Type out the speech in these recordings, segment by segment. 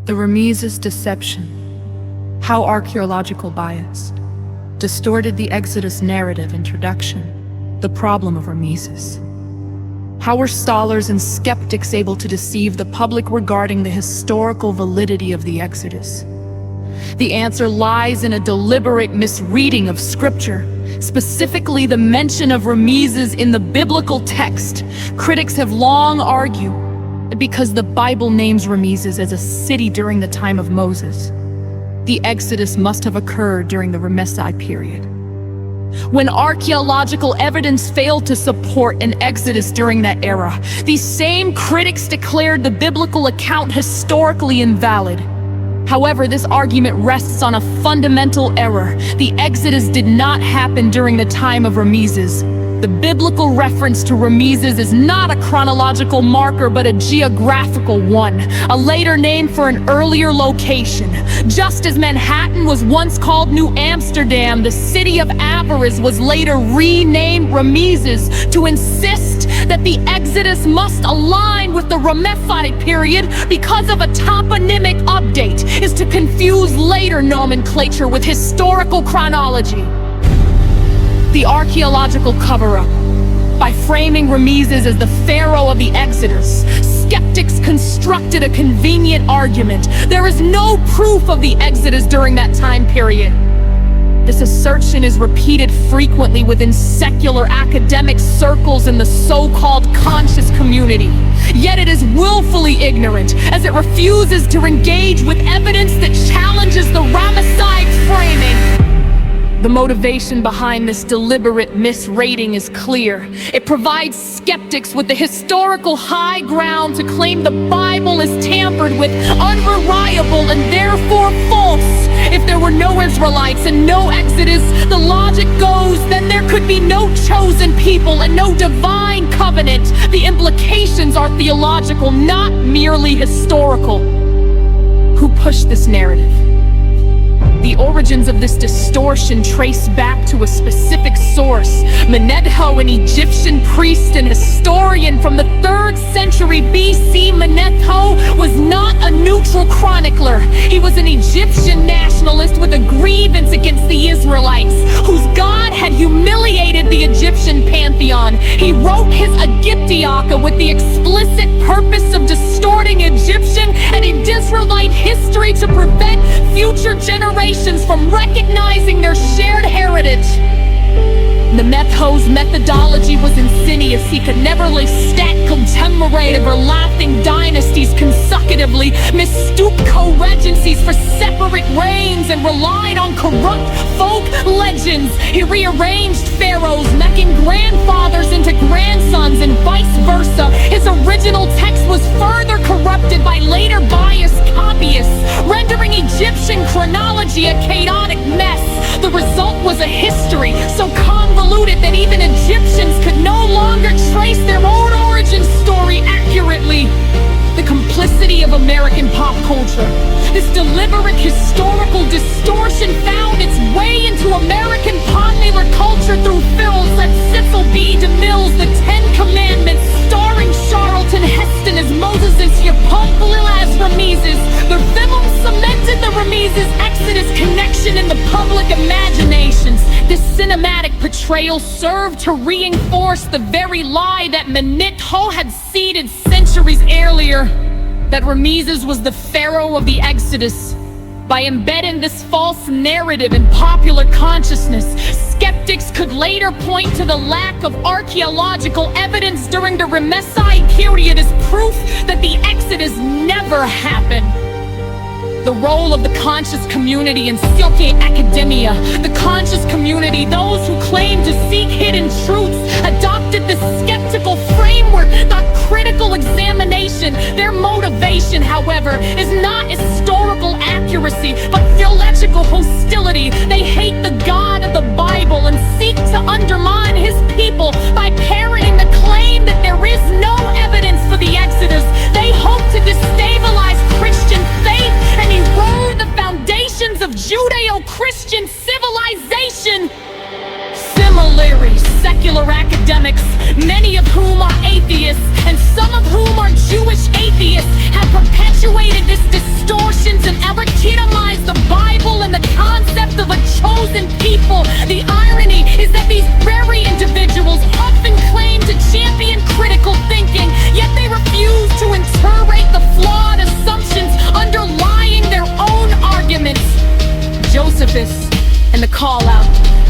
The Rameses deception. How archaeological bias distorted the Exodus narrative. Introduction. The problem of Rameses. How were scholars and skeptics able to deceive the public regarding the historical validity of the Exodus? The answer lies in a deliberate misreading of scripture, specifically the mention of Rameses in the biblical text. Critics have long argued that because the Bible names Rameses as a city during the time of Moses, the Exodus must have occurred during the Ramesside period. When archaeological evidence failed to support an exodus during that era, these same critics declared the biblical account historically invalid. However, this argument rests on a fundamental error. The exodus did not happen during the time of Rameses. The biblical reference to Rameses is not a chronological marker, but a geographical one, a later name for an earlier location. Just as Manhattan was once called New Amsterdam, the city of Avaris was later renamed Rameses to insist that the Exodus must align with the Ramesside period because of a toponymic update, is to confuse later nomenclature with historical chronology. The archaeological cover-up. By framing Rameses as the pharaoh of the Exodus, skeptics constructed a convenient argument. There is no proof of the Exodus during that time period. This assertion is repeated frequently within secular academic circles in the so-called conscious community. Yet it is willfully ignorant, as it refuses to engage with evidence that challenges the Ramesside framing. The motivation behind this deliberate misrating is clear. It provides skeptics with the historical high ground to claim the Bible is tampered with, unreliable, and therefore false. If there were no Israelites and no Exodus, the logic goes, then there could be no chosen people and no divine covenant. The implications are theological, not merely historical. Who pushed this narrative? The origins of this distortion trace back to a specific source. Manetho, an Egyptian priest and historian from the 3rd century BC, Manetho was not a neutral chronicler. He was an Egyptian nationalist with a grievance against the Israelites, whose God had humiliated the Egyptian pantheon. He wrote his Egyptiaca with the explicit purpose of distorting Egyptian and Israelite history to prevent future generations from recognizing their shared heritage. Manetho's methodology was insidious. He could never stack commemorative or laughing dynasties consecutively, mistook co-regencies for separate reigns, and relied on corrupt folk legends. He rearranged pharaohs, making grandfathers into grandsons and vice versa. His original text was further corrupted by later biased copyists, rendering Egyptian chronology a chaotic mess. The result was a history so convoluted that even Egyptians could no longer trace their own origin story accurately. The complicity of American pop culture. This deliberate historical distortion found its way into American popular culture through films like Cecil B. DeMille's The 10 Commandments, starring Charlton Heston as Moses and Schiapopoulos as Rameses. The film cemented the Rameses Exodus connection in the public imaginations. This cinematic portrayal served to reinforce the very lie that Manetho had seeded centuries earlier, that Rameses was the pharaoh of the Exodus. By embedding this false narrative in popular consciousness, skeptics could later point to the lack of archaeological evidence during the Ramesside period as proof that the Exodus never happened. The role of the conscious community in Silke academia. The conscious community, those who claim to seek hidden truths, adopted this skeptical framework, not critical examination. Their motivation, however, is not historical accuracy, but theological hostility. They hate the God of the Bible and seek to undermine his people by parroting the claim that there is no evidence for the Exodus. They hope to destabilize Christian faith and erode the foundations of Judeo-Christian civilization. Similarly, secular academics, many of whom are atheists and some of whom are Jewish atheists, have perpetuated this distortion chosen people. The irony is that these very individuals often claim to champion critical thinking, yet they refuse to interrogate the flawed assumptions underlying their own arguments. Josephus and the call-out.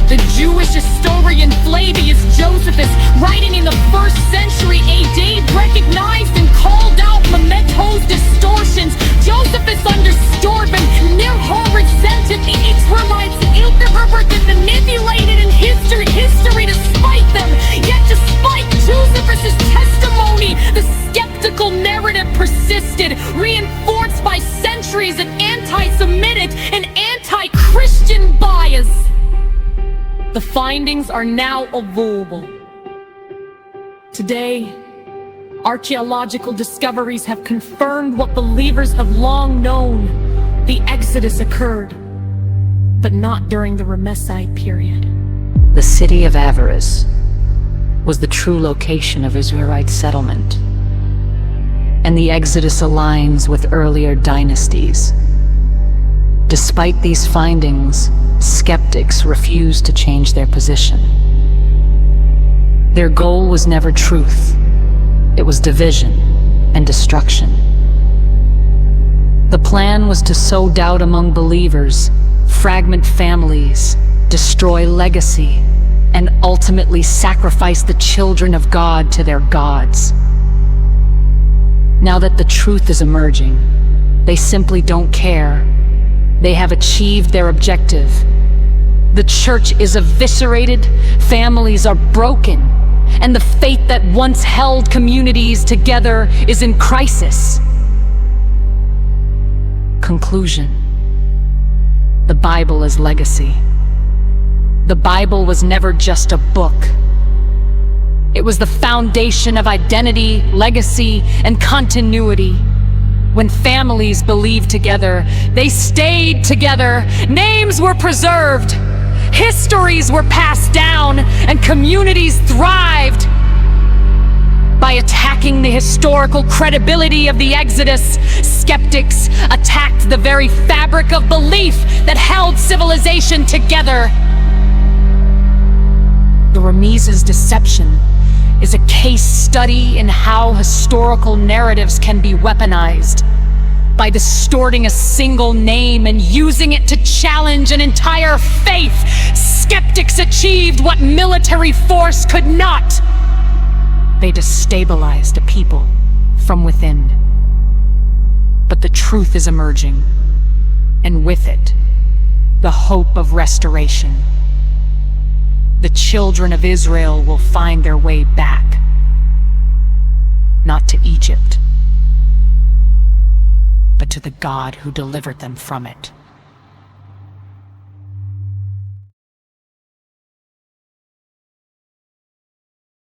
The Jewish historian Flavius Josephus, writing in the 1st century AD, recognized and called out Memento's distortions. Josephus understood when Nero resented the Israelites, interpreted and manipulated in history despite them. Yet despite Josephus's testimony, the skeptical narrative persisted, reinforced by centuries of anti-Semitic and anti-Christian bias. The findings are now available. Today, archaeological discoveries have confirmed what believers have long known. The Exodus occurred, but not during the Ramesside period. The city of Avaris was the true location of Israelite settlement, and the Exodus aligns with earlier dynasties. Despite these findings, skeptics refuse to change their position. Their goal was never truth. It was division and destruction. The plan was to sow doubt among believers, fragment families, destroy legacy, and ultimately sacrifice the children of God to their gods. Now that the truth is emerging, they simply don't care. They have achieved their objective. The church is eviscerated, families are broken, and the faith that once held communities together is in crisis. Conclusion. The Bible is legacy. The Bible was never just a book. It was the foundation of identity, legacy, and continuity. When families believed together, they stayed together, names were preserved, histories were passed down, and communities thrived. By attacking the historical credibility of the Exodus, skeptics attacked the very fabric of belief that held civilization together. The Rameses deception is a case study in how historical narratives can be weaponized. By distorting a single name and using it to challenge an entire faith, skeptics achieved what military force could not. They destabilized a people from within. But the truth is emerging, and with it, the hope of restoration. The children of Israel will find their way back, not to Egypt, but to the God who delivered them from it.